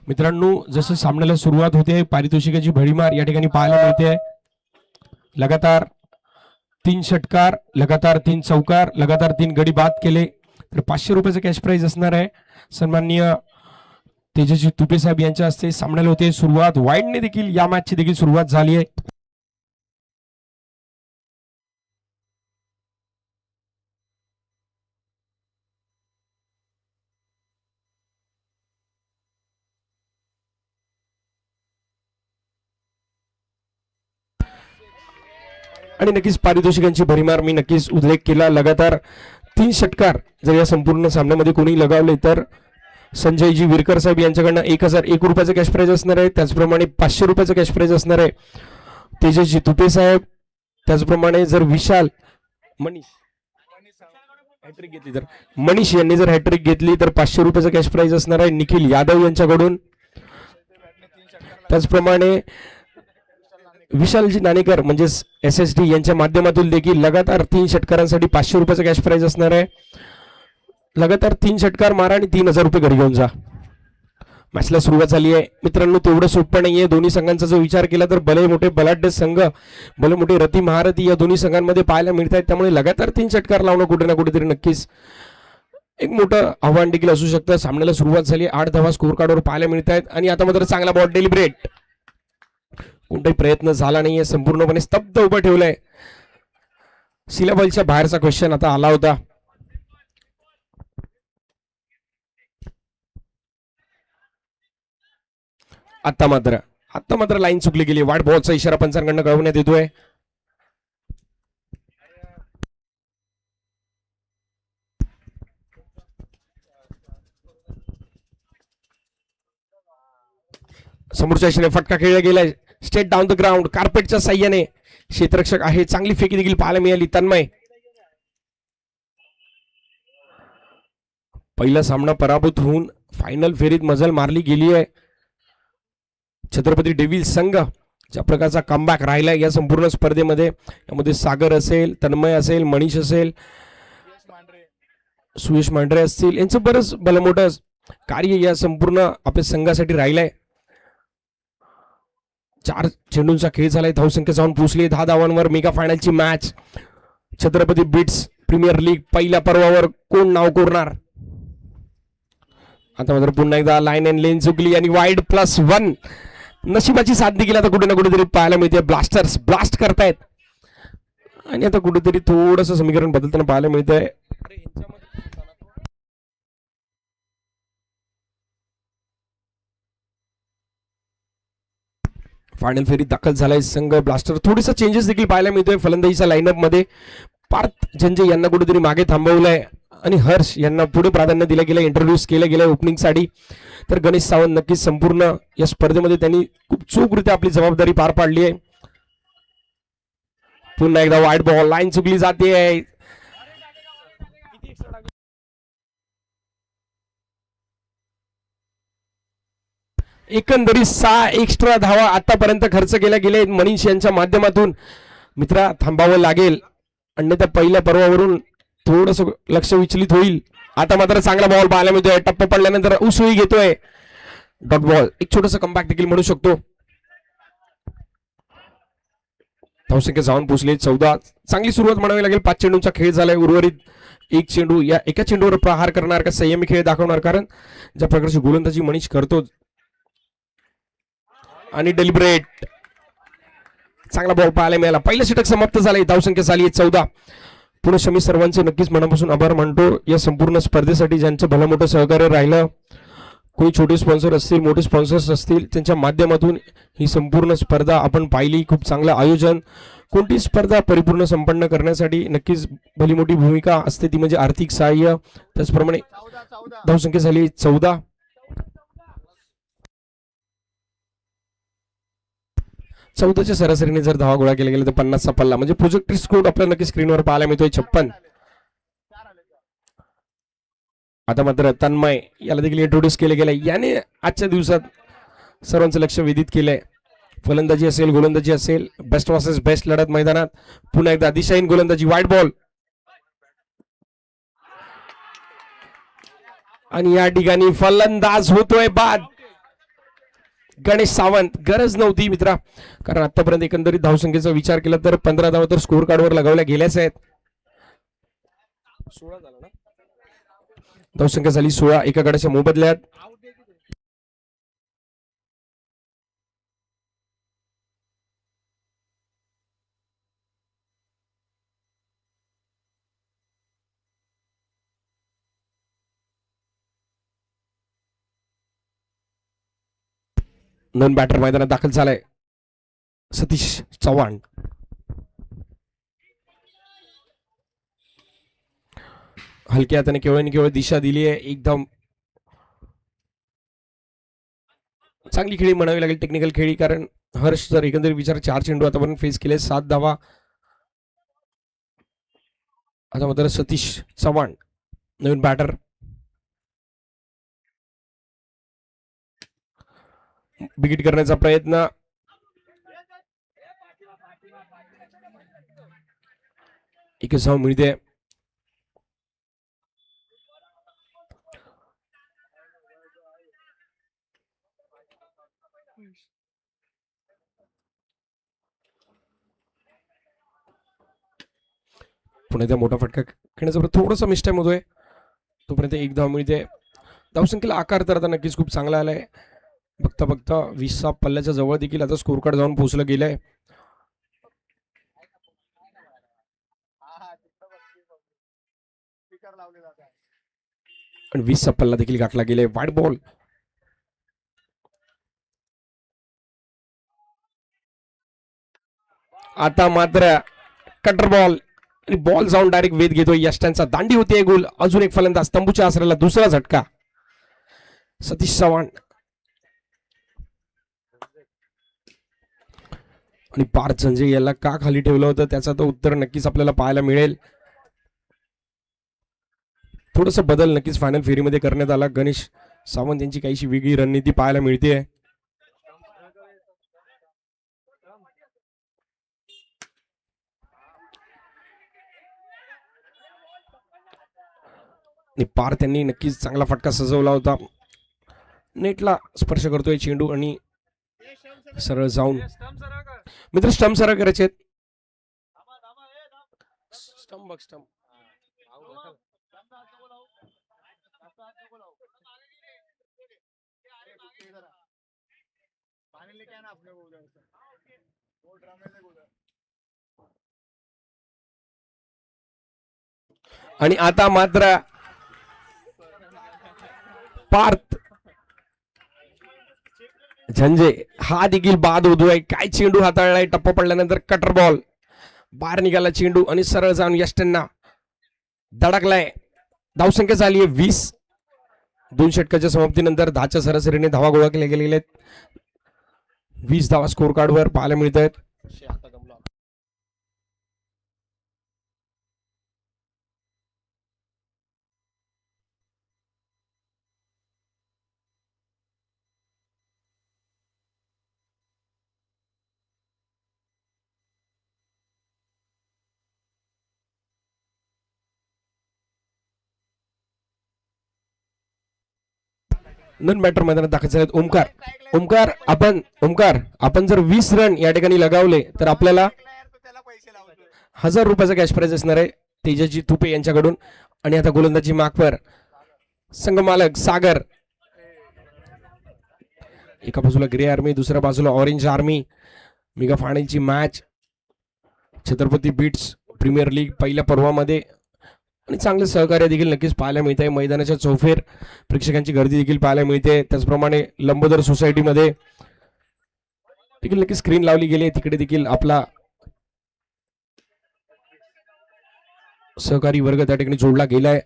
मित्रांनो, जसं सामन्याला सुरुवात होते पारितोषिकाची भडीमार या ठिकाणी पाहायला मिळते. लगातार 3 षटकार, लगातार 3 चौकार, लगातार 3 गडी बाद केले तर 500 रुपयाचं कॅश प्राइज असणार आहे. सन्माननीय तेजस्वी तुपे साहेब यांच्या हस्ते सामन्याला होते सुरुवात. वाईडने देखील या मॅचची देखील सुरुवात झाली आहे. आणि नक्कीच पारितोषिकांची भरीमार मी नक्कीच उल्लेख केला. लगातार 3 षटकार जर या संपूर्ण सामन्यामध्ये कोणी लगावले तर संजयजी विरकर साहेब यांच्याकडनं 1001 रुपयाचं कॅश प्राइज असणार आहे. त्याचप्रमाणे 500 रुपयाचं कॅश प्राइज असणार आहे. तेजस्वी तुपे साहेब, त्याचप्रमाणे जर विशाल हॅट्रिक घेतली तर मनीष यांनी जर हॅट्रिक घेतली तर 500 रुपयाचं कॅश प्राइज असणार आहे निखिल यादव यांच्याकडून. त्याचप्रमाणे विशालजी नाणेकर म्हणजेच SSD यांच्या माध्यमातून देखील लगातार 3 षटकारांसाठी 500 रुपयाचं कॅश प्राइज असणार आहे. लगातार 3 षटकार मारा आणि 3000 रुपये घरी घेऊन जा. मॅचला सुरुवात झाली आहे. मित्रांनो, तेवढं सोपं नाहीये. दोन्ही संघांचा जो विचार केला तर भले मोठे बलाढ्य संघ, भले मोठे रती महारथी या दोन्ही संघांमध्ये पाहायला मिळत आहेत. त्यामुळे लगातार 3 षटकार लावणं कुठे ना कुठेतरी नक्कीच एक मोठं आव्हान देखील असू शकतं. सामन्याला सुरुवात झाली. 8 धावा स्कोर कार्डवर पाहायला मिळत आहेत आणि आता मात्र चांगला बॉल डेलिब्रेट. कोणताही प्रयत्न झाला नाहीये. संपूर्णपणे स्तब्ध उभं ठेवलंय. सिलेबसच्या बाहेरचा क्वेश्चन आता आला होता. आता मात्र लाईन चुकली गेली. वाईड बॉलचा इशारा पंचांकडनं कळवण्यात येतोय. समोरच्या दिशेने फटका खेळला गेलाय. स्टेट डाऊन द ग्राउंड कार्पेटच्या साह्याने क्षेत्ररक्षक आहे. चांगली फेकी देखील पाहायला मिळाली. तन्मय, पहिला सामना पराभूत होऊन फायनल फेरीत मजल मारली गेली आहे. छत्रपती डेव्हिल्स संघ ज्या प्रकारचा कमबॅक राहिला या संपूर्ण स्पर्धेमध्ये, यामध्ये सागर असेल, तन्मय असेल, मनीष असेल, सुयश मांढरे असतील, यांचं बरंच भलमोठं कार्य या संपूर्ण आपल्या संघासाठी राहिलंय. 4 चेंडूंचा खेळ झालाय. धावसंख्या जाऊन पोहोचली 10 धावांवर. मेगा फायनलची match Chhatrapati beats premier league पहिल्या पर्वावर कोण नाव कोरणार. आता मात्र पुन्हा एकदा लाईन अँड लेन चुकली आणि वाईड +1 नशिबाची साथ देखील आता कुठे ना कुठेतरी पाहायला मिळते. ब्लास्टर्स ब्लास्ट करतायत आणि आता कुठेतरी थोडंसं समीकरण बदलताना पाहायला मिळतंय. फायनल फेरीत दाखल झालाय संघ ब्लास्टर. थोडीसा चेंजेस देखील पाहायला मिळतोय फलंदाजीच्या लाईनअप मध्ये. पार्थ झंजे यांना कुठेतरी मागे थांबवलंय आणि हर्ष यांना पुढे प्राधान्य दिलं गेलं, इंट्रोड्यूस केलं गेलं ओपनिंगसाठी. तर गणेश सावंत नक्कीच संपूर्ण या स्पर्धेमध्ये त्यांनी खूप चोखरित्या आपली जबाबदारी पार पाडली आहे. पुन्हा एकदा वाईड बॉल, लाईन चुकली जाते. एकंदरीत 6 एक्स्ट्रा धावा आतापर्यंत खर्च केल्या गेले मनीष यांच्या माध्यमातून. मित्रा, थांबावं लागेल अन्यथा पहिल्या पर्वावरून थोडस लक्ष विचलित होईल. आता मात्र चांगला बॉल पाहायला मिळतोय. टप्प पडल्यानंतर उसळी घेतोय डॉट बॉल. एक छोटस कमबॅक देखील म्हणू शकतो. धावसंख्या जाऊन पोहोचले 14. चांगली सुरुवात म्हणावी लागेल. 5 चेंडूंचा खेळ झालाय. उर्वरित 1 चेंडू या एका चेंडूवर प्रहार करणार का संयमी खेळ दाखवणार, कारण ज्या प्रकारची गोलंदाजी मनीष करतो. आणि डेलिब्रेट चांगला बॉल पाहायला मिळाला. पहिलं षटक समाप्त झालंय. धावसंख्या झाली 14. पुन्हा मी सर्वांचे नक्कीच मनापासून आभार मानतो या संपूर्ण स्पर्धेसाठी, ज्यांचं भलं मोठं सहकार्य राहिलं. कोणी छोटे स्पॉन्सर असतील, मोठे स्पॉन्सर्स असतील, त्यांच्या माध्यमातून ही संपूर्ण स्पर्धा आपण पाहिली. खूप चांगलं आयोजन. कोणती स्पर्धा परिपूर्ण संपन्न करण्यासाठी नक्कीच भली मोठी भूमिका असते ती म्हणजे आर्थिक सहाय्य. त्याचप्रमाणे धावसंख्या झाली 14. चौदाच्या सरासरीने जर धावा गोळा केला गेला तर 50चा पल्ला म्हणजे प्रोजेक्टेड स्कोर आपल्याला नक्की स्क्रीनवर पाहायला मिळतोय 56. आता मात्र तन्मय याला देखील इंट्रोड्यूस केले गेले. याने आजच्या दिवसात सर्वांचं लक्ष वेधित केलंय. फलंदाजी असेल, गोलंदाजी असेल, बेस्ट वर्सेस बेस्ट लढत मैदानात. पुन्हा एकदा दिशाहीन गोलंदाजी, वाईड बॉल आणि या ठिकाणी फलंदाज होतोय बाद. गणेश सावंत गरज नव्हती मित्रा, कारण आतापर्यंत एकंदरीत धावसंख्येचा विचार केला तर 15 धावा तर स्कोर कार्डवर लगावल्या गेल्याच आहेत. 16 झाला ना, धावसंख्या झाली 16 एका गडाच्या मोबदल्यात. नन बॅटर मैदानात दाखल झालाय सतीश चव्हाण. हलक्या हाताने केवळ आणि केवळ दिशा दिली आहे. एकदम चांगली खेळी म्हणावी लागेल, टेक्निकल खेळी, कारण हर्ष जर एकंदरीत विचार 4 चेंडू आतापर्यंत फेस केले, 7 धावा. आता मात्र सतीश चव्हाण नवीन बॅटर. बिगिट करण्याचा प्रयत्न. एकच धाव मिळते. पुण्याचा मोठा फटका खेळण्याचा थोडासा मिस्टेक होतोय, तोपर्यंत एक धाव मिळते. धावसंख्येला आकार तर आता नक्कीच खूप चांगला आलाय. बघता बघता 20 पल्ल्याच्या जवळ देखील आता स्कोर कार्ड जाऊन पोहोचलं गेलंय. आणि 20 पल्ला देखील गाठला गेलाय. Wide ball. आता मात्र कटर बॉल आणि बॉल जाऊन डायरेक्ट वेध घेतोय यष्टांचा. दांडी होती गोल. अजून एक फलंदाज तंबूच्या आसऱ्याला दुसरा झटका. सतीश चव्हाण आणि पार्थ संजय याला का खाली ठेवलं होतं त्याचं तर उत्तर नक्कीच आपल्याला पाहायला मिळेल. थोडस बदल नक्कीच फायनल फेरीमध्ये करण्यात आला. गणेश सावंत यांची काहीशी वेगळी रणनीती पाहायला मिळते. पार त्यांनी नक्कीच चांगला फटका सजवला होता. नेटला स्पर्श करतोय चेंडू आणि सरळ जाऊन मित्र स्टंप सरळ करायचे. आणि आता मात्र पार्थ झंजे हा देखील बाद होतोय. काय चेंडू हाताळलाय. टप्पा पडल्यानंतर कटर बॉल बाहेर निघाला चेंडू आणि सरळ जाऊन यष्टांना धडकलाय. धावसंख्या झाली आहे 20. 2 षटकाच्या समाप्तीनंतर 10च्या सरासरीने धावा गोळा केल्या गेलेल्या आहेत. 20 धावा स्कोर कार्डवर पाहायला मिळत आहेत. नन बॅटर मैदानात दाखल झालेत ओमकार. आपण जर 20 रन या ठिकाणी लगावले तर आपल्याला 1000 रुपयाचा कॅश प्राइज असणार आहे तेजाजी तुपे यांच्याकडून. आणि आता गोलंदाजी मागवर संघमालक सागर. एका बाजूला ग्रे आर्मी, दुसऱ्या बाजूला ऑरेंज आर्मी. मेगा फायनलची match Chhatrapati beats premier league पहिल्या पर्वामध्ये आणि चांगले सहकार्य देखील नक्कीच पाहायला मिळत आहे. मैदानाच्या चौफेर प्रेक्षकांची गर्दी देखील पाहायला मिळते. त्याचप्रमाणे लंबोदर सोसायटीमध्ये देखील नक्की स्क्रीन लावली गेली. तिकडे देखील आपला सहकारी वर्ग त्या ठिकाणी जोडला गेलाय.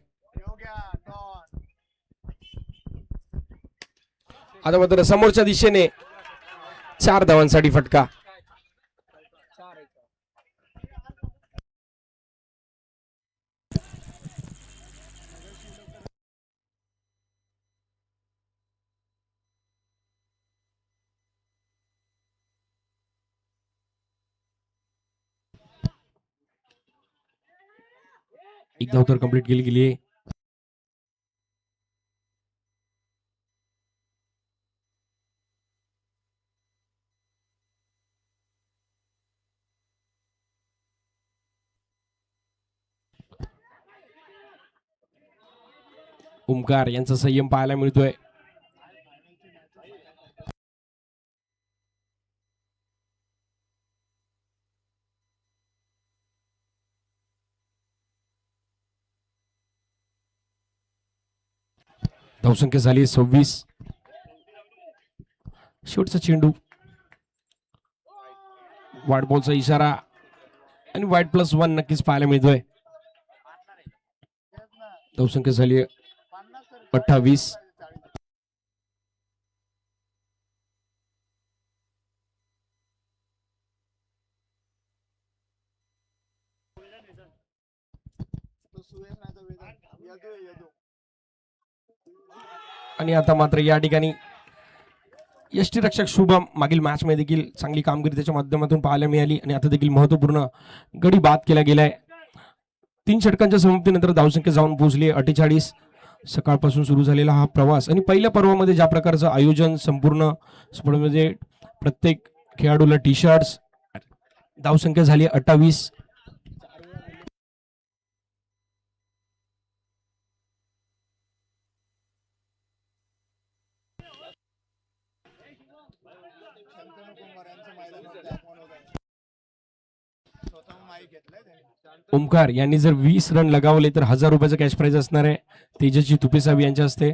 आता मात्र समोरच्या दिशेने 4 धावांसाठी फटका. एक धाव तर कंप्लीट केली गेली आहे. ओमकार यांचा संयम पाहायला मिळतोय. धावसंख्या झाली 26. शेवटचा चेंडू, वाईट बॉलचा इशारा आणि वाईट +1 नक्कीच पाहायला मिळतोय. धावसंख्या झाली 28. आणि आता मात्र या ठिकाणी यष्टीरक्षक शुभम मागील मॅच मध्ये देखील चांगली कामगिरी त्याच्या माध्यमातून पाहायला मिळाली आणि आता देखील महत्वपूर्ण गडी बाद केला गेलाय. 3 षटकांच्या समाप्तीनंतर धावसंख्या जाऊन पोहोचली 48. सकाळपासून सुरू झालेला हा प्रवास आणि पहिल्या पर्वामध्ये ज्या प्रकारचं आयोजन संपूर्ण स्पर्धेमध्ये प्रत्येक खेळाडूला टी शर्ट्स, धावसंख्या झाली 28. ओमकार यांनी जर 20 रन लगावले तर 1000 रुपयाचं कॅश प्राइज असणार आहे. तेजस्वी तुपेसाहेब यांच्या हस्ते.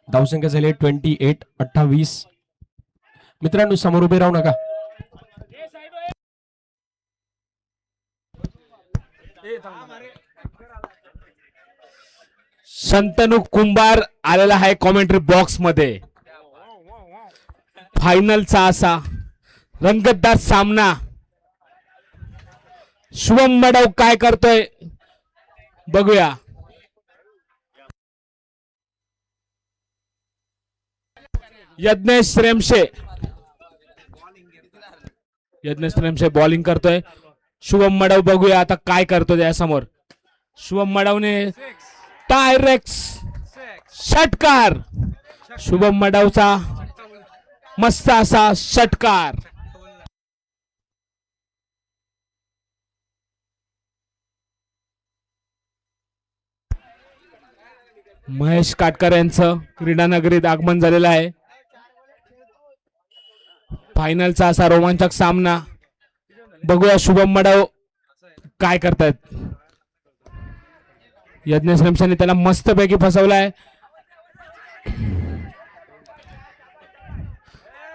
धावसंख्या झाली 28. मित्रांनो समोर उभे राहू नका. शंतनू कुंभार आलेला आहे कॉमेंट्री बॉक्स मध्ये. फायनलचा असा रंगतदार सामना. शुभम मडव काय करतोय बघूया. यज्ञेश रेमशे बॉलिंग करतोय. शुभम मडव बघूया आता काय करतो त्यासमोर. शुभम मडवने डायरेक्ट षटकार. शुभम मडवचा मस्त असा षटकार. महेश काटकर यांचं क्रीडानगरीत आगमन झालेलं आहे. फायनलचा असा रोमांचक सामना बघूया शुभम मडव काय करतायत. यज्ञेश रेमशाने त्याला मस्तपैकी फसवलाय.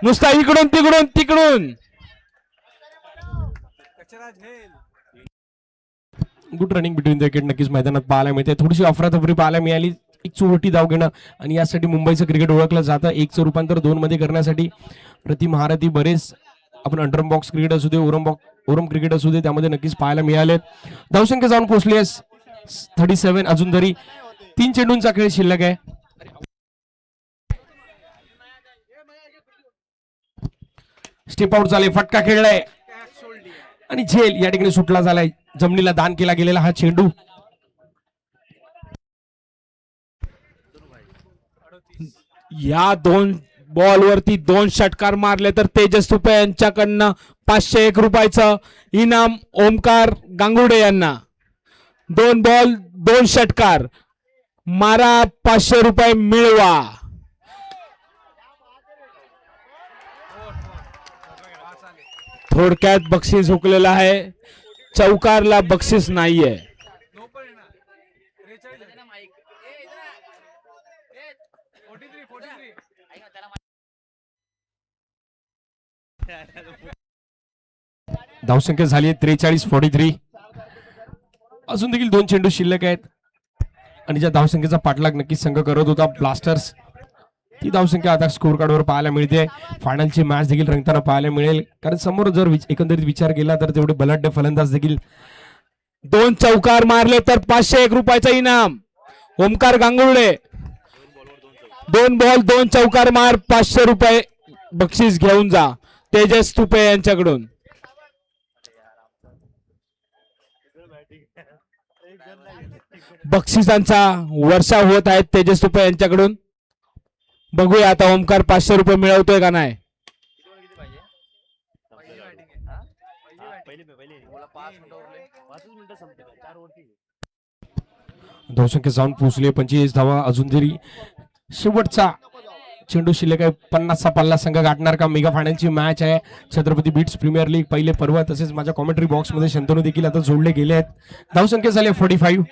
नुसता इकडून तिकडून good running between the wicket नक्कीच मैदानात पाहायला मिळते. थोडीशी अफरातफरी पाहायला मिळाली. एक चोरटी धाव घेणं आणि यासाठी मुंबईचं क्रिकेट ओळखलं जातं. 1चं रूपांतर 2 मध्ये करण्यासाठी प्रतिमहारथी बरेच आपण अंडर बॉक्स क्रिकेट असू दे, ओरम क्रिकेट असू दे, त्यामध्ये नक्कीच पाहायला मिळाले. धावसंख्या जाऊन पोहोचली 37. अजून तरी 3 चेंडूंचा खेळ शिल्लक आहे. स्टेप आउट झाले, फटका खेळलाय आणि झेल या ठिकाणी सुटला झालाय. जमिनीला दान केला गेलेला हा चेंडू. या 2 बॉल वरती 2 षटकार मारले तर तेजस तुपे यांच्याकडनं 501 रुपयाचं इनाम ओमकार गांगुर्डे यांना. 2 बॉल 2 षटकार मारा, 500 रुपये मिळवा. थोडक्यात बक्षीस हुकलेलं आहे. चौकारला बक्षीस नाहीये. धावसंख्या झाली 43-43. अजून देखील 2 चेंडू शिल्लक आहेत आणि ज्या धावसंख्येचा पाठलाग नक्कीच संघ करत होता ब्लास्टर्स, ती धावसंख्या आता स्कोर कार्डवर पाहायला मिळते. फायनलची मॅच देखील रंगताना पाहायला मिळेल, कारण समोर जर एकंदरीत विचार केला तर तेवढे बलाढ्य फलंदाज देखील. 2 चौकार मारले तर 501 रुपयाचं इनाम ओमकार गांगुर्डे. 2 बॉल 2 चौकार मार, 500 रुपये बक्षीस घेऊन जा तेजस तुपे यांच्याकडून. बक्षिसांचा वर्षाव होत आहेत तेजस तुपे यांच्याकडून. बघूया आता ओमकार 500 रुपये मिळवतोय का नाही. धावसंख्या जाऊन पोहोचली 25 धावा. अजून तरी शेवटचा चेंडू शिल्लक आहे. 50चा पल्ला संघ गाठणार का? मेगा फायनलची मॅच आहे. छत्रपती बीट्स प्रीमियर लीग पहिले पर्व. तसेच माझ्या कॉमेंट्री बॉक्स मध्ये शंतनू देखील आता जोडले गेले आहेत. धावसंख्या झाली 45.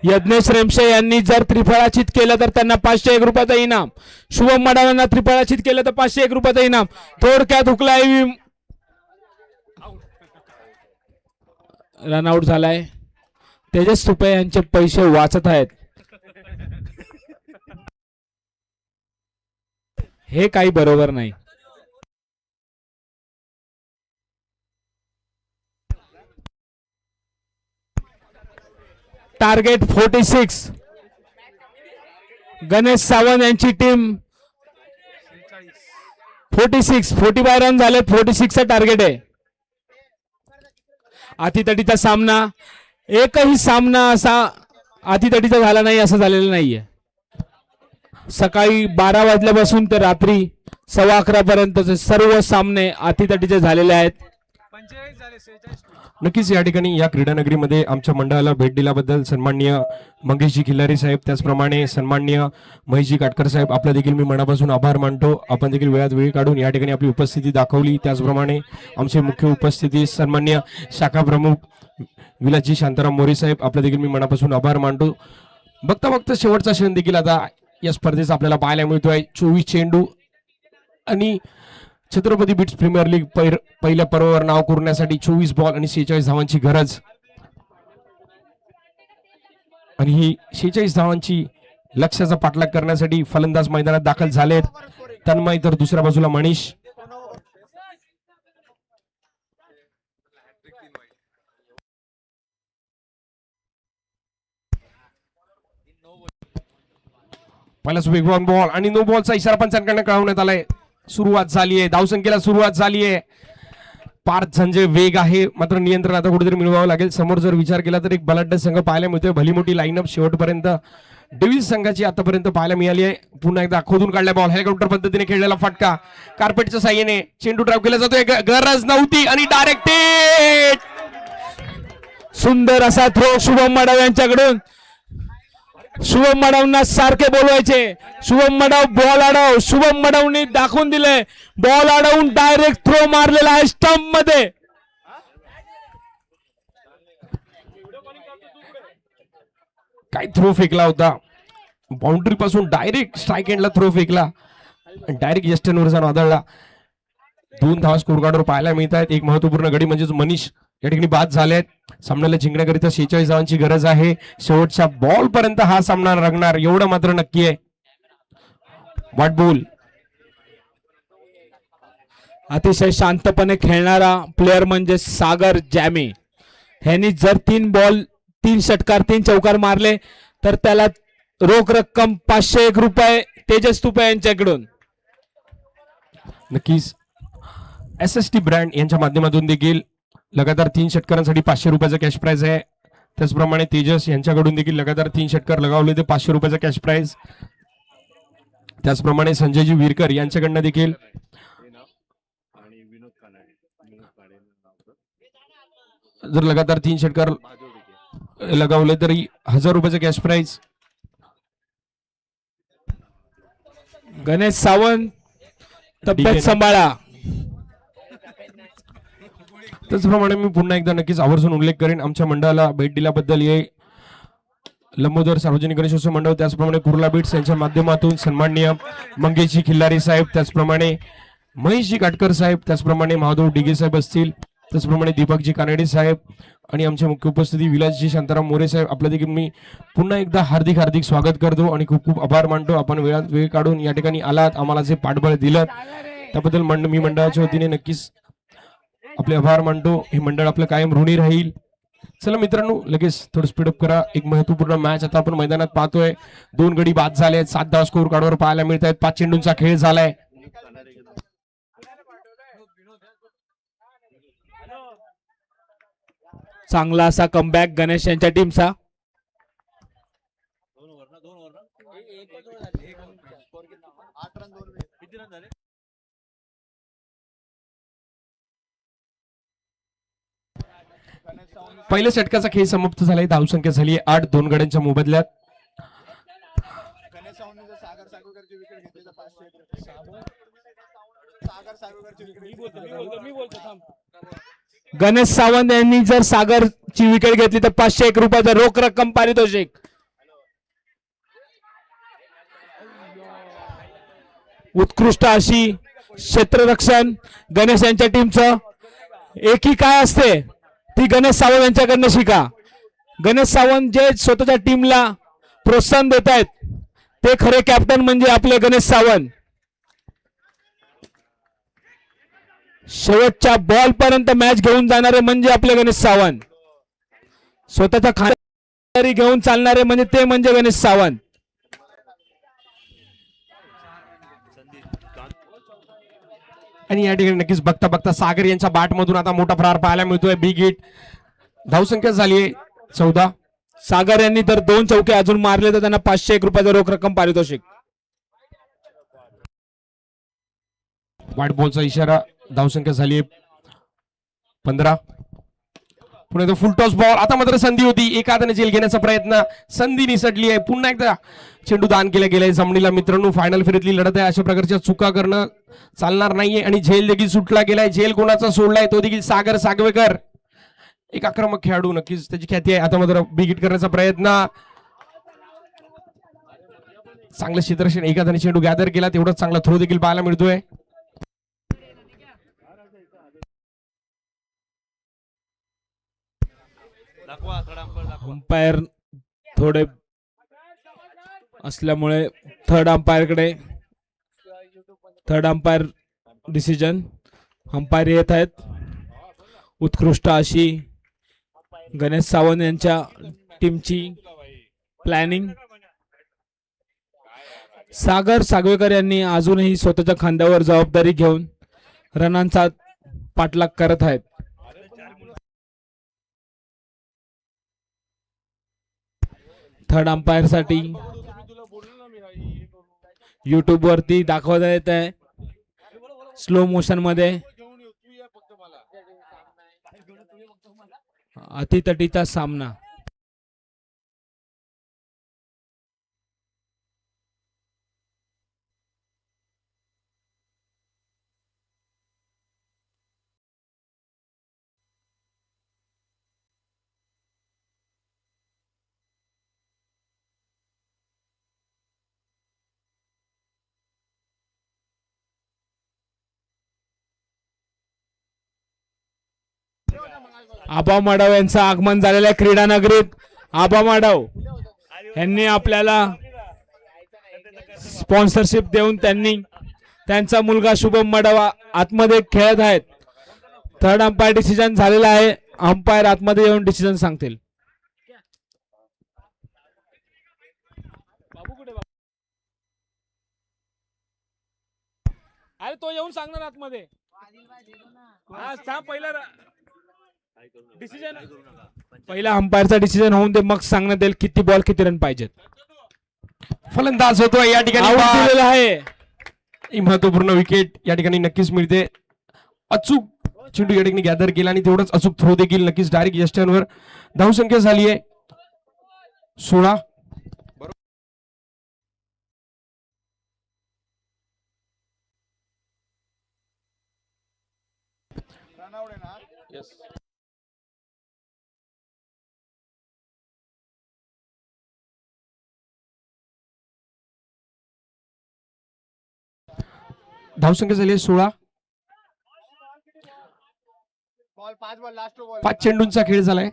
यज्ञेश रेमशे यांनी जर त्रिफळाचित केलं तर त्यांना 501 रुपयाचं इनाम. शुभम मडाव यांना त्रिफळाचित केलं तर 501 रुपयाचं इनाम. थोडक्यात हुकलाय, रनआउट झालाय. तेजस तुपे यांचे पैसे वाचत आहेत. हे काही बरोबर नाही. टार्गेट 46. गणेश सावंत यांची टीम 45 रन झाले. 46 चा टार्गेट आहे. अतितटीचा सामना, एकही सामना असा अतितटीचा झाला नाही असं झालेलं नाहीये. सकाळी 12 वाजल्यापासून ते रात्री 11:15 पर्यंतचे सर्व सामने अतितटीचे झालेले आहेत. नक्कीच या ठिकाणी या क्रीडानगरीमध्ये आमच्या मंडळाला भेट दिल्याबद्दल सन्माननीय मंगेशजी खिल्लारी साहेब, त्याचप्रमाणे सन्माननीय महेशजी काटकर साहेब, आपला देखील मी मनापासून आभार मानतो. आपण देखील वेळात वेळ काढून या ठिकाणी आपली उपस्थिती दाखवली. त्याचप्रमाणे आमचे मुख्य उपस्थिती सन्माननीय शाखा प्रमुख विलासजी शांताराम मोरे साहेब, आपला देखील मी मनापासून आभार मानतो. बघता बघता शेवटचा क्षण देखील आता या स्पर्धेचा आपल्याला पाहायला मिळतोय. 24 चेंडू आणि छत्रपती बीट्स प्रीमियर लीग पहिल्या पर्वावर नाव कोरण्यासाठी 24 बॉल आणि 46 धावांची गरज. आणि ही 46 धावांची लक्ष्याचा पाठलाग करण्यासाठी फलंदाज मैदानात दाखल झालेत. तन्मय तर दुसऱ्या बाजूला मनीष. पहिलाच वेगवान बॉल आणि नो बॉलचा इशारा पंचांकडून कळवण्यात आलाय. सुरुवात झाली आहे. धावसंख्येला सुरुवात झाली आहे. पार्थ झंजे वेग आहे, मात्र नियंत्रण आता कुठेतरी मिळवावं लागेल. समोर जर विचार केला तर एक बलाढ्य संघ पाहायला मिळतोय. भली मोठी लाईनअप शेवटपर्यंत डेव्हिल्स संघाची आतापर्यंत पाहायला मिळाली आहे. पुन्हा एकदा खोदून काढला बॉल. हेलिकॉप्टर पद्धतीने खेळलेला फटका. कार्पेटच्या साह्याने चेंडू ड्राइव्ह केला जातोय. गरज नव्हती आणि डायरेक्ट सुंदर असा थ्रो शुभम मडाव यांच्याकडून. शुभम मडावना सारखे बोलवायचे. शुभम मडाव बॉल अडव. शुभम मडावनी दाखवून दिले. बॉल अडवून डायरेक्ट थ्रो मारलेला आहे स्टंप मध्ये. काय थ्रो फेकला होता. बाउंड्री पासून डायरेक्ट स्ट्राईक एंडला थ्रो फेकला. डायरेक्ट यस्टनवर जाऊन आदळला. 2 धावा स्कोर कार्डवर पाहायला मिळत आहेत. एक महत्वपूर्ण गडी म्हणजेच मनीष या ठिकाणी बाद झालेत. सामन्याला जिंकण्याकरिता 46 धावांची गरज आहे. शेवटच्या बॉल पर्यंत हा सामना रंगणार एवढं मात्र नक्की आहे. वाट बॉल अतिशय शांतपणे खेळणारा प्लेअर म्हणजे सागर जॅमी. ह्यांनी जर 3 बॉल 3 षटकार 3 चौकार मारले तर त्याला रोख रक्कम 501 रुपये तेजस तुपे यांच्याकडून. नक्कीच SST ब्रँड यांच्या माध्यमातून देखील लगातार 3 षटकारांसाठी 500 रुपयाचा कॅश प्राइज आहे. त्याचप्रमाणे तेजस यांच्याकडून देखील लगातार 3 षटकार लगावले ते 500 रुपयाचा कॅश प्राइज. त्याचप्रमाणे संजयजी विरकर यांच्याकडनं देखील जर लगातार 3 षटकार लगावले तरी 1000 रुपयाचा कॅश प्राइज. गणेश सावंत तब्येत सांभाळा. त्याचप्रमाणे मी पुन्हा एकदा नक्कीच आवर्जून उल्लेख करेन आमच्या मंडळाला भेट दिल्याबद्दल. हे लंबोदर सार्वजनिक गणेशोत्सव मंडळ, त्याचप्रमाणे कुर्ला बीट्स यांच्या माध्यमातून सन्माननीय मंगेशजी खिल्लारी साहेब, त्याचप्रमाणे महेशजी काटकर साहेब, त्याचप्रमाणे महादेव डिगे साहेब असतील, त्याचप्रमाणे दीपकजी कानडे साहेब आणि आमचे मुख्य उपस्थिती विलासजी शांताराम मोरे साहेब, आपल्या देखील मी पुन्हा एकदा हार्दिक हार्दिक स्वागत करतो आणि खूप खूप आभार मानतो. आपण वेळात वेळ काढून या ठिकाणी आलात, आम्हाला जे पाठबळ दिलं त्याबद्दल मी मंडळाच्या वतीने नक्कीच आपले आभार मानतो. हे मंडळ आपलं कायम ऋणी राहील. चला मित्रांनो, लगेच थोडं स्पीडअप करा. एक महत्वपूर्ण मॅच आता आपण मैदानात पाहतोय. 2 गडी बाद झाले आहेत. 7 धावा स्कोर कार्डवर पाहायला मिळत आहेत. 5 चेंडूंचा खेळ झालाय. चांगला असा कमबॅक गणेश यांच्या टीमचा. पहिल्या षटकाचा खेळ समाप्त झालाय. धावसंख्या झाली 8 2 गड्यांच्या मोबदल्यात. गणेश सावंत यांनी जर सागरची विकेट घेतली तर 501 रुपयाचा रोख रक्कम पारितोषिक. उत्कृष्ट अशी क्षेत्ररक्षण गणेश यांच्या टीमचं. एकी काय असते ती गणेश सावंत यांच्याकडनं शिका. गणेश सावंत जे स्वतःच्या टीमला प्रोत्साहन देत आहेत ते खरे कॅप्टन म्हणजे आपले गणेश सावंत. शेवटच्या बॉल पर्यंत मॅच घेऊन जाणारे म्हणजे आपले गणेश सावंत. स्वतःच्या खाली घेऊन चालणारे म्हणजे ते म्हणजे गणेश सावंत. आणि या ठिकाणी नक्कीच बघता बघता सागर यांच्या बॅट मधून आता मोठा प्रहार पाहायला मिळतोय. Big hit. धावसंख्या झाली आहे 14. सागर यांनी तर 2 चौके अजून मारले तर त्यांना 501 रुपयाचा रोख रक्कम पारितोषिक. वाईट बॉलचा इशारा. धावसंख्या झाली 15. पुन्हा फुल टॉस बॉल. आता मात्र संधी होती. एका हाताने झेल घेण्याचा प्रयत्न. संधी निसटली आहे. पुन्हा एकदा चेंडू दान केला गेलाय जमिनीला. मित्रांनो फायनल फेरीतली लढत आहे. अशा प्रकारच्या चुका करणं चालणार नाहीये. आणि झेल देखील सुटला गेलाय. झेल कोणाचा सोडलाय तो देखील सागर सागवेकर. एक आक्रमक खेळाडू नक्कीच त्याची ख्याती आहे. आता मात्र बिग हिट करण्याचा प्रयत्न. चांगलं क्षेत्ररक्षण. एका हाताने चेंडू गॅदर केला. तेवढाच चांगला थ्रो देखील पाहायला मिळतोय. अंपायर थोडे असल्यामुळे थर्ड अंपायर डिसिजन. अंपायर येत आहेत. उत्कृष्ट अशी गणेश सावंत यांच्या टीमची प्लॅनिंग. सागर सागवेकर यांनी अजूनही स्वतःच्या खांद्यावर जबाबदारी घेऊन रनांचा पाठलाग करत आहेत. थर्ड अंपायर साठी युट्यूब वरती दाखवता येत आहे स्लो मोशन मध्ये अतितटीचा सामना. आबा माडव यांचं आगमन झालेलं आहे क्रीडा नगरीत. आबा माडव यांनी आपल्याला स्पॉन्सरशिप देऊन त्यांचा मुलगा शुभम माडव आतमध्ये खेळत आहेत. थर्ड अंपायर डिसिजन झालेला आहे. अंपायर आतमध्ये येऊन डिसिजन सांगतील. अरे तो येऊन सांगणार आतमध्ये. पहिला अंपायरचा डिसिजन होऊन दे मग सांगण्यात येईल किती बॉल किती रन पाहिजेत. फलंदाज होतोय या ठिकाणी. आऊट दिलेला आहे. महत्वपूर्ण विकेट या ठिकाणी नक्कीच मिळते. अचूक चेंडू या ठिकाणी गॅदर केला आणि तेवढंच अचूक थ्रो देखील नक्कीच डायरेक्ट यष्ट्यांवर. धावसंख्या झाली आहे 16. धावसंख्या झाली 16. 5 चेंडूंचा खेळ झालाय.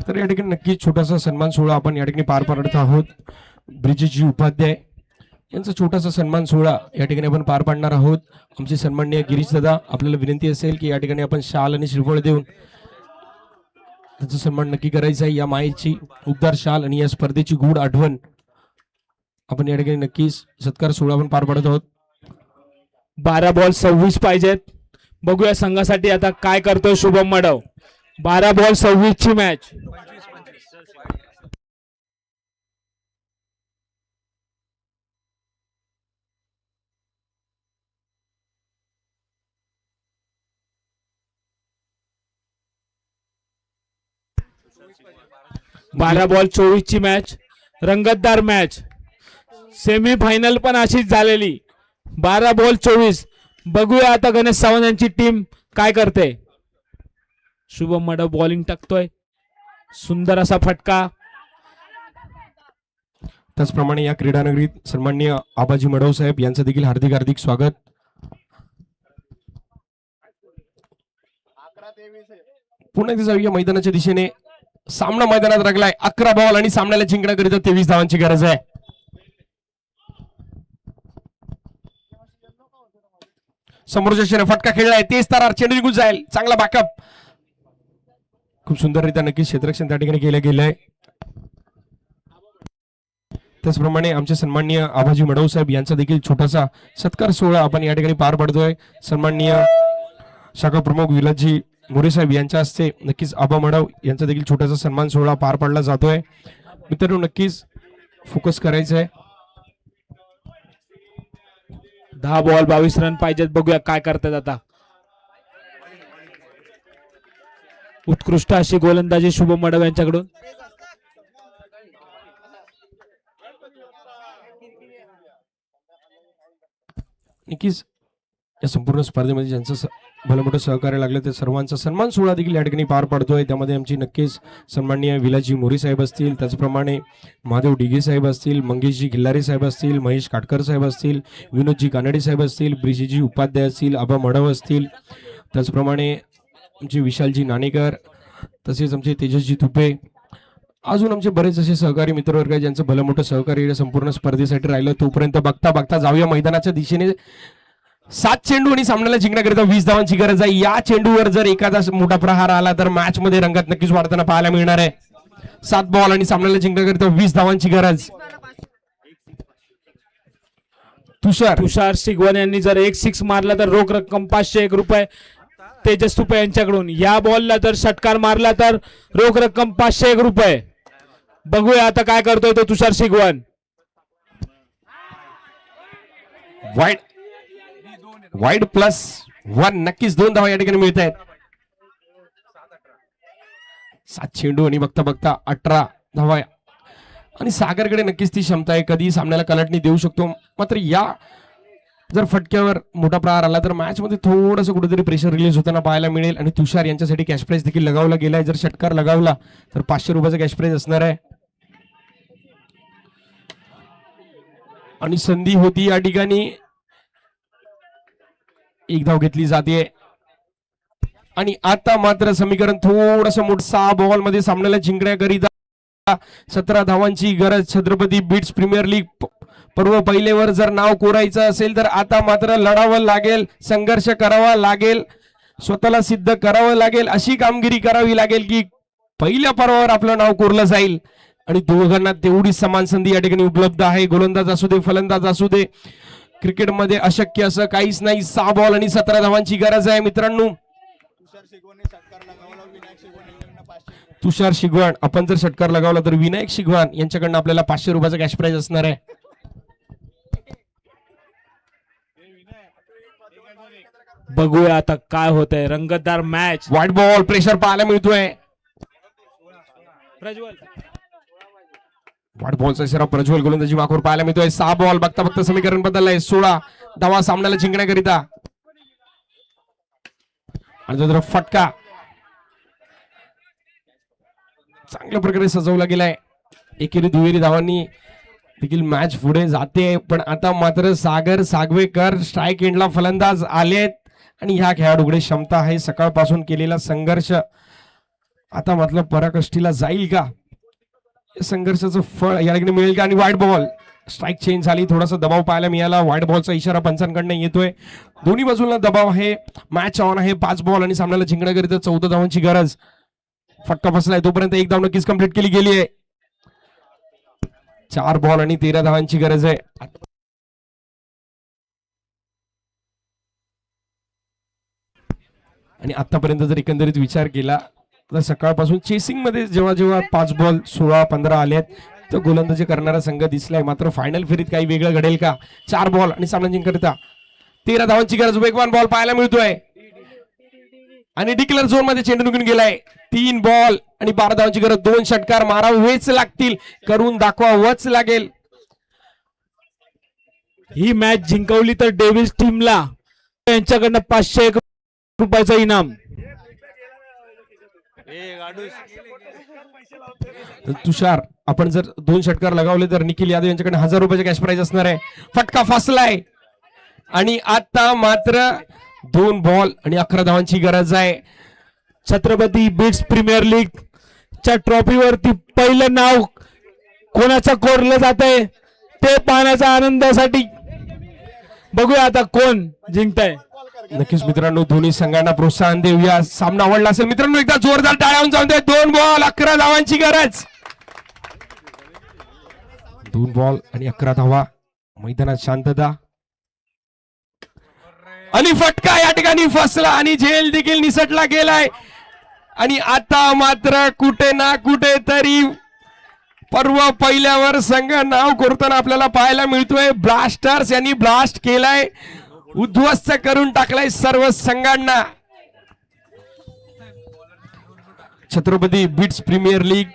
तर या ठिकाणी नक्की छोटासा सन्मान सोहळा आपण या ठिकाणी पार पाडत आहोत. ब्रिजेशजी उपाध्याय यांचा छोटासा सन्मान सोहळा या ठिकाणी आपण पार पाडणार आहोत. आमचे सन्माननीय गिरीश दादा आपल्याला विनंती असेल की या ठिकाणी आपण शाल आणि श्रीफळ देऊन त्याचा सन्मान नक्की करायचा आहे. या मायेची उबदार शाल आणि या स्पर्धेची गूढ आठवण आपण या ठिकाणी नक्कीच सत्कार सोहळा पण पार पाडत आहोत. 12 बॉल 26 पाहिजेत. बघूया संघासाठी आता काय करतोय शुभम मडव. 12 बॉल 26 ची मॅच. बारा बॉल 24 ची मॅच. रंगतदार मॅच. सेमी फायनल पण अशीच झालेली. 12 बॉल 24. बघूया आता गणेश सावंत यांची टीम काय करते. शुभम मडव बॉलिंग टाकतोय. सुंदर असा फटका. त्याचप्रमाणे या क्रीडानगरीत सन्माननीय आबाजी मडव साहेब यांचं देखील हार्दिक हार्दिक स्वागत. पुन्हा एकदा जाऊया मैदानाच्या दिशेने. सामना मैदानात लागलाय. 11 बॉल आणि सामन्याला जिंकण्याकरिता 23 धावांची गरज आहे. समोरच्या शेने फटका खेळलाय. तेच तार चेंडू निघून जाईल. चांगला बॅकअप. खूप सुंदररित्या नक्कीच क्षेत्ररक्षण त्या ठिकाणी केलं गेलंय. त्याचप्रमाणे आमचे सन्माननीय आबाजी मडव साहेब यांचा देखील छोटासा सत्कार सोहळा आपण या ठिकाणी पार पडतोय. सन्माननीय शाखा प्रमुख विलासजी मोरे साहेब यांच्या हस्ते नक्कीच आबा मडव यांचा देखील छोटासा सन्मान सोहळा पार पाडला जातोय. मित्रांनो नक्कीच फोकस करायचं आहे. 10 बॉल 22 रन पाहिजेत. बघूया काय करतात आता. उत्कृष्ट अशी गोलंदाजी शुभम मडव यांच्याकडून. नक्कीच या संपूर्ण स्पर्धेमध्ये ज्यांचं भलं मोठं सहकार्य लागलं ते सर्वांचा सन्मान सोहळा देखील या ठिकाणी पार पडतोय. त्यामध्ये आमची नक्कीच सन्माननीय विलासजी मोरे साहेब असतील, त्याचप्रमाणे महादेव डिगे साहेब असतील, मंगेशजी खिल्लारे साहेब असतील, महेश काटकर साहेब असतील, विनोदजी कानडे साहेब असतील, ब्रिशीजी उपाध्याय असतील, आबा मडव असतील, त्याचप्रमाणे आमचे विशालजी नाणेकर, तसेच आमचे तेजसजी तुपे, अजून आमचे बरेच असे सहकारी मित्रवर्ग आहेत ज्यांचं भलं मोठं सहकार्य या संपूर्ण स्पर्धेसाठी राहिलं. तोपर्यंत बघता बघता जाऊया मैदानाच्या दिशेने. 7 चेंडू आणि सामन्याला जिंकण्याकरिता 20 धावांची गरज आहे. या चेंडूवर जर एखादा मोठा प्रहार आला तर मॅच मध्ये रंगत नक्कीच वाढताना पाहायला मिळणार आहे. 7 बॉल आणि सामन्याला जिंकण्याकरिता 20 धावांची गरज. तुषार शिगवण यांनी जर 1 6 मारला तर रोख रक्कम 501 रुपये तेजस तुपे यांच्याकडून. या बॉलला जर षटकार मारला तर रोख रक्कम 501 रुपये. बघूया आता काय करतोय तो तुषार शिगवण. वाईड +1 नक्कीच 2 धावा या ठिकाणी मिळत आहेत. 7 चेंडू आणि बघता बघता 18 धावा. आणि सागरकडे नक्कीच ती क्षमता आहे, कधी सामन्याला कलाटणी देऊ शकतो. मात्र या जर फटक्यावर मोठा प्रहार आला तर मॅच मध्ये थोडंसं कुठेतरी प्रेशर रिलीज होताना पाहायला मिळेल. आणि तुषार यांच्यासाठी कॅश प्राइज देखील लगावला गेलाय. जर षटकार लगावला तर 500 रुपयाचा कॅश प्राइज असणार आहे. आणि संधी होती या ठिकाणी. 1 धाव घेतली जाते. आणि आता मात्र समीकरण थोडस मोठं. 6 बॉल मध्ये सामन्याला जिंकण्याकरिता 17 धावांची गरज. छत्रपती बिट्स प्रीमियर लीग पर्व पहिलेवर जर नाव कोरायचं असेल तर आता मात्र लढावं लागेल, संघर्ष करावा लागेल, स्वतःला सिद्ध करावं लागेल, अशी कामगिरी करावी लागेल की पहिल्या पर्वावर आपलं नाव कोरलं जाईल. आणि दोघांना तेवढी समान संधी या ठिकाणी उपलब्ध आहे. गोलंदाज असू दे, फलंदाज असू दे, क्रिकेटमध्ये अशक्य असं काहीच नाही. 6 बॉल आणि 17 धावांची गरज आहे मित्रांनो. तुषार शिगवण आपण जर षटकार लगावला तर विनायक शिगवण यांच्याकडनं आपल्याला 500 रुपयाचा कॅश प्राइज असणार आहे. बघूया आता काय होतंय. रंगतदार मॅच. वाईट बॉल प्रेशर पाहायला मिळतोय. वाईट बॉलचा इशारा प्रज्वल गोलंदाजी वाकवर पाहायला मिळतोय. 6 बॉल बघता बघता समीकरण बदललंय. 16 धावा सामन्याला जिंकण्याकरिता. आणि तो फटका चांगल्या प्रकारे सजवला गेलाय. एकेरी दुहेरी धावांनी देखील मॅच पुढे जाते. पण आता मात्र सागर सागवेकर स्ट्राईक एंडला फलंदाज आलेत. आणि ह्या खेळाडूकडे क्षमता आहे. सकाळपासून केलेला संघर्ष आता मात्र पराकाष्ठीला जाईल का? संघर्षाचं फळ या ठिकाणी मिळेल का? आणि वाईट बॉल स्ट्राईक चेंज झाली. थोडासा दबाव पाहायला मिळाला. वाईट बॉलचा इशारा पंचांकडनं येतोय. दोन्ही बाजूला दबाव आहे. मॅच ऑन आहे. 5 बॉल आणि सामन्याला जिंकण्याकरिता 14 धावांची गरज. फटका फसलाय तोपर्यंत 1 धाव नक्कीच कंप्लीट केली गेली आहे. 4 बॉल आणि 13 धावांची गरज आहे. आणि आतापर्यंत जर एकंदरीत विचार केला तर सकाळपासून चेसिंग मध्ये जेव्हा जेव्हा 5 बॉल 16-15 आलेत तर गोलंदाजी करणारा संघ दिसलाय. मात्र फायनल फेरीत काही वेगळं घडेल का? 4 बॉल आणि सामना जिंकण्याकरिता 13 धावांची गरज. वेगवान बॉल पाहायला मिळतोय आणि डिक्लेअर झोन मध्ये चेंडू निघून गेलाय. 3 बॉल आणि 12 धावांची गरज. 2 षटकार मारावेच लागतील, करून दाखवावंच लागेल. ही मॅच जिंकवली तर डेव्हिल्स टीमला यांच्याकडनं 501 रुपयाचं इनाम. तर तुषार, आपण जर 2 षटकार लगावले तर निखिल यादव यांच्याकडे 1000 रुपयाचे कॅश प्राइज असणार आहे. फटका फसलाय आणि आता मात्र 2 बॉल आणि 11 धावांची गरज आहे. छत्रपती बिट्स प्रीमियर लीग च्या ट्रॉफीवरती पहिलं नाव कोणाचं कोरलं जात आहे ते पाहण्याच्या आनंदासाठी बघूया आता कोण जिंकताय. नक्कीच मित्रांनो, दोन्ही संघांना प्रोत्साहन देऊया. सामना आवडला असेल मित्रांनो, एकदा जोरदार टाळ्या जाऊन दे. 2 बॉल 11 धावांची गरज. 2 बॉल आणि 11 धावा. मैदानात शांतता आणि फटका या ठिकाणी फसला आणि झेल देखील निसटला गेलाय. आणि आता मात्र कुठे ना कुठे तरी पर्व पहिल्यावर संघ नाव करताना आपल्याला पाहायला मिळतोय. ब्लास्टर्स यांनी ब्लास्ट केलाय, उद्ध्वस्त करून टाकलाय सर्व संघांना. छत्रपती बिट्स प्रीमियर लीग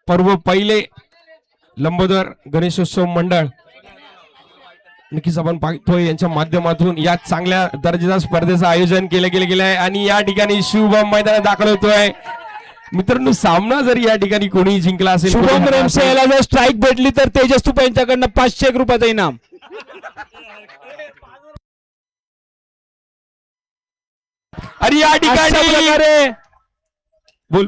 पर्व पहिले लंबोदर गणेशोत्सव मंडळ नक्कीच आपण पाहतोय यांच्या माध्यमातून या चांगल्या दर्जाच्या स्पर्धेचं आयोजन केलं गेलं आहे. आणि या ठिकाणी शुभम मैदानात दाखल होतोय. मित्रांनो, सामना जर या ठिकाणी कोणी जिंकला असेल, शुभम रेमसे याला जर स्ट्राईक भेटली तर तेजस तुपे यांच्याकडनं 501 रुपयाचं इनाम. आणि या ठिकाणी बोल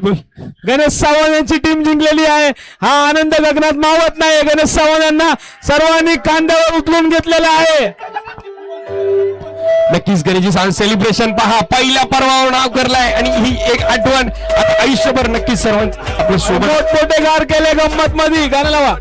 गणेश सावंत यांची टीम जिंकलेली आहे. हा आनंद गगनात मावत नाही. गणेश सावंत यांना सर्वांनी कांद्यावर उचलून घेतलेला आहे. नक्कीच गणेशजी सावंत सेलिब्रेशन पहा, पहिल्या पर्वावर नाव करलाय आणि ही एक आठवण आता आयुष्यभर नक्कीच सर्वांच आपल्या सोबत मोठमोठे गार केले गंमत मध्ये. गाणं लावा.